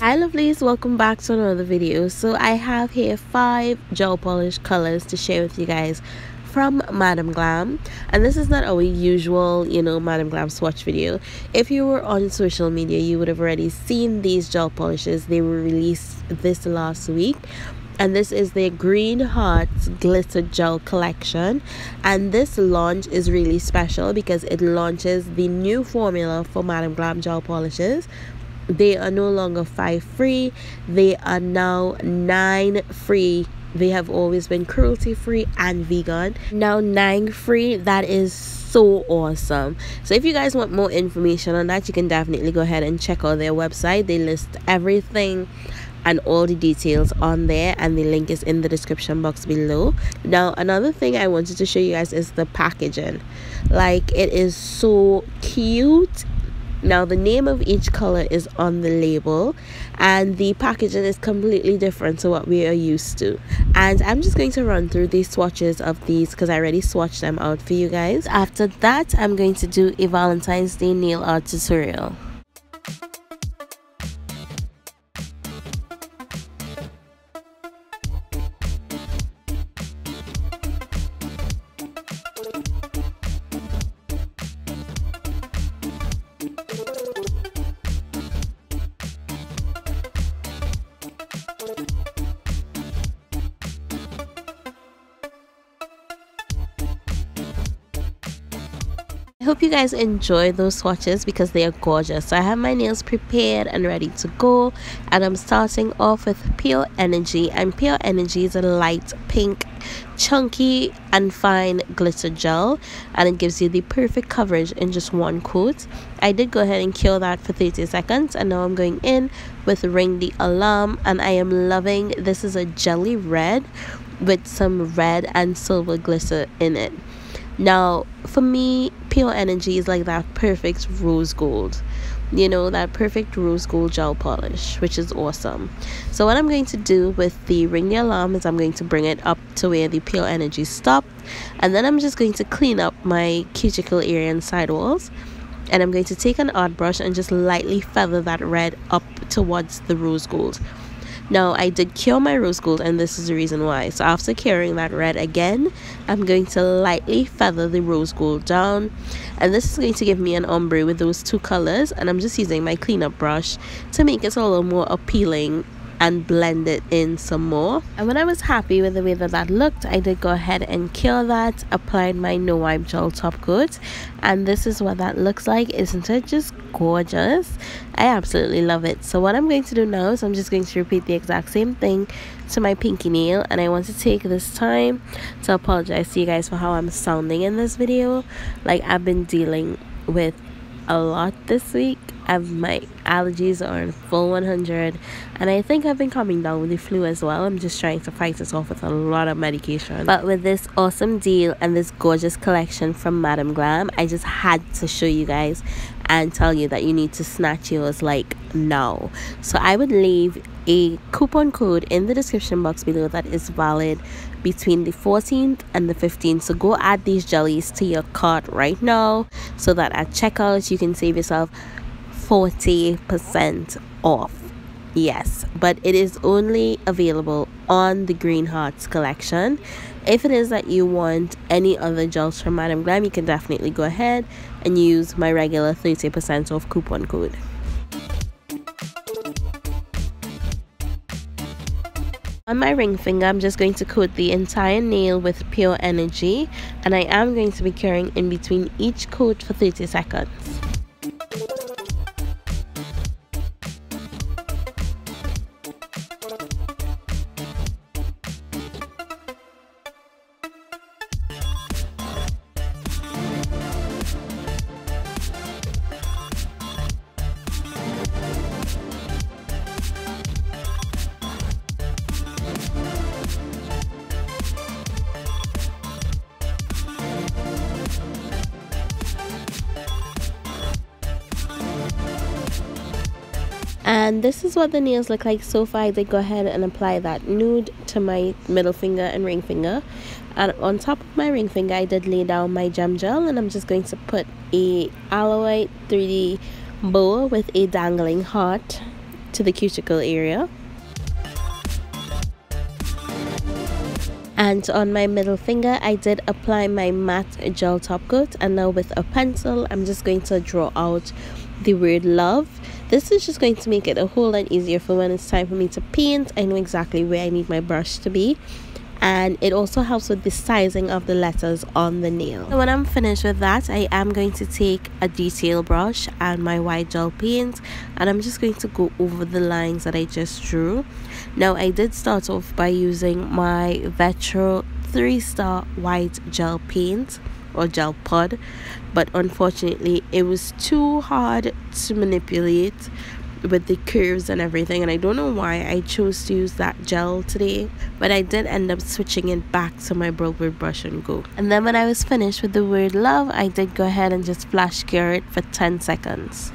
Hi lovelies, welcome back to another video. So I have here 5 gel polish colors to share with you guys from MadamGlam, and this is not our usual MadamGlam swatch video. If you were on social media, you would have already seen these gel polishes. They were released this last week, and this is their Green Hearts Glitter Gel collection. And this launch is really special because it launches the new formula for MadamGlam gel polishes. They are no longer 5 free, they are now 9 free. They have always been cruelty free and vegan, now 9 free. That is so awesome. So if you guys want more information on that, you can definitely go ahead and check out their website. They list everything and all the details on there, and the link is in the description box below. Now another thing I wanted to show you guys is the packaging. Like, it is so cute. Now the name of each color is on the label, and the packaging is completely different to what we are used to. And I'm just going to run through these swatches of these because I already swatched them out for you guys. After that, I'm going to do a Valentine's Day nail art tutorial. I hope you guys enjoy those swatches because they are gorgeous. So I have my nails prepared and ready to go, and I'm starting off with Pure Energy. And Pure Energy is a light pink, chunky and fine glitter gel, and it gives you the perfect coverage in just one coat. I did go ahead and cure that for 30 seconds, and now I'm going in with Ring the Alarm, and I am loving this. Is a jelly red with some red and silver glitter in it. Now for me, Pure Energy is like that perfect rose gold, that perfect rose gold gel polish, which is awesome. So what I'm going to do with the Ring the Alarm is I'm going to bring it up to where the Pure Energy stopped, and then I'm just going to clean up my cuticle area and sidewalls, and I'm going to take an art brush and just lightly feather that red up towards the rose gold. Now I did cure my rose gold, and this is the reason why. So after curing that red again, I'm going to lightly feather the rose gold down, and this is going to give me an ombre with those two colors. And I'm just using my cleanup brush to make it a little more appealing and blend it in some more. And when I was happy with the way that looked, I did go ahead and cure that, applied my no wipe gel top coat, and this is what that looks like. Isn't it just gorgeous? I absolutely love it. So what I'm going to do now is I'm just going to repeat the exact same thing to my pinky nail, and I want to take this time to apologize to you guys for how I'm sounding in this video. Like, I've been dealing with a lot this week. My allergies are in full 100, and I think I've been coming down with the flu as well. I'm just trying to fight it off with a lot of medication. But with this awesome deal and this gorgeous collection from MadamGlam, I just had to show you guys and tell you that you need to snatch yours like now. So I would leave a coupon code in the description box below that is valid between the 14th and the 15th. So go add these jellies to your cart right now so that at checkout you can save yourself 40% off. Yes, but it is only available on the Green Hearts collection. If it is that you want any other gels from MadamGlam, you can definitely go ahead and use my regular 30% off coupon code. On my ring finger, I'm just going to coat the entire nail with Pure Energy, and I am going to be curing in between each coat for 30 seconds. And this is what the nails look like so far. I did go ahead and apply that nude to my middle finger and ring finger, and on top of my ring finger I did lay down my gem gel, and I'm just going to put a aloe 3D bow with a dangling heart to the cuticle area. And on my middle finger, I did apply my matte gel top coat, and now with a pencil, I'm just going to draw out the word love. This is just going to make it a whole lot easier for when it's time for me to paint. I know exactly where I need my brush to be, and it also helps with the sizing of the letters on the nail. So when I'm finished with that, I am going to take a detail brush and my white gel paint, and I'm just going to go over the lines that I just drew. Now I did start off by using my Vetro 3-star white gel paint or gel pod, but unfortunately it was too hard to manipulate with the curves and everything, and I don't know why I chose to use that gel today, but I did end up switching it back to my Burlwood brush and go. And then when I was finished with the word love, I did go ahead and just flash cure it for 10 seconds.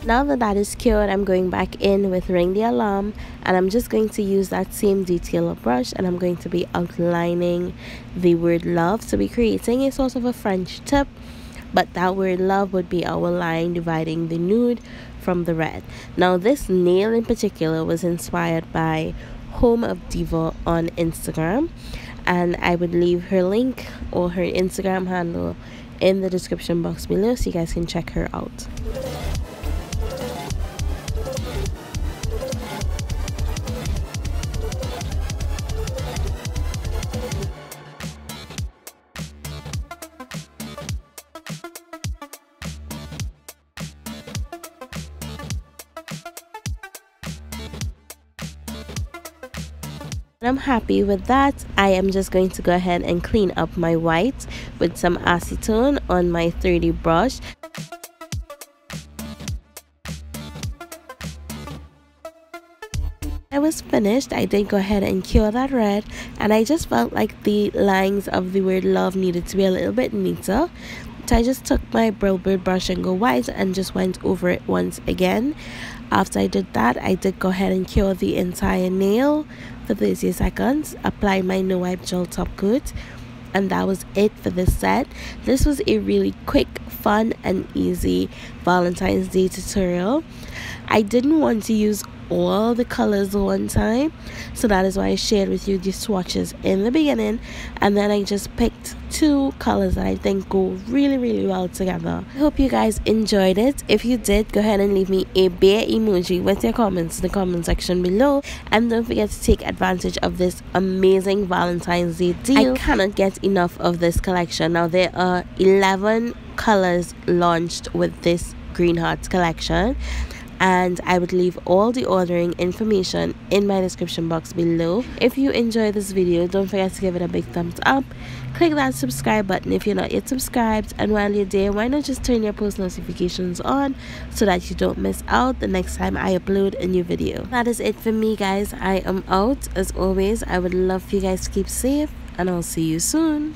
Now that that is cured, I'm going back in with Ring the Alarm, and I'm just going to use that same detailer brush, and I'm going to be outlining the word love. So we're creating a sort of a French tip, but that word love would be our line dividing the nude from the red. Now this nail in particular was inspired by Home of Diva on Instagram, and I would leave her link or her Instagram handle in the description box below so you guys can check her out. I'm happy with that. I am just going to go ahead and clean up my white with some acetone on my 3D brush. I was finished. I did go ahead and cure that red, and I just felt like the lines of the word love needed to be a little bit neater. So I just took my Burlwood brush and go white and just went over it once again. After I did that, I did go ahead and cure the entire nail for 30 seconds, apply my no wipe gel top coat, and that was it for this set. This was a really quick, fun and easy Valentine's Day tutorial. I didn't want to use all the colors one time, so that is why I shared with you the swatches in the beginning, and then I just picked 2 colors that I think go really well together. I hope you guys enjoyed it. If you did, go ahead and leave me a bear emoji with your comments in the comment section below, and don't forget to take advantage of this amazing Valentine's Day deal. I cannot get enough of this collection. Now there are 11 colors launched with this Green Hearts collection, and I would leave all the ordering information in my description box below. If you enjoyed this video, don't forget to give it a big thumbs up, click that subscribe button if you're not yet subscribed, and while you're there, why not just turn your post notifications on so that you don't miss out the next time I upload a new video. That is it for me, guys. I am out. As always, I would love for you guys to keep safe, and I'll see you soon.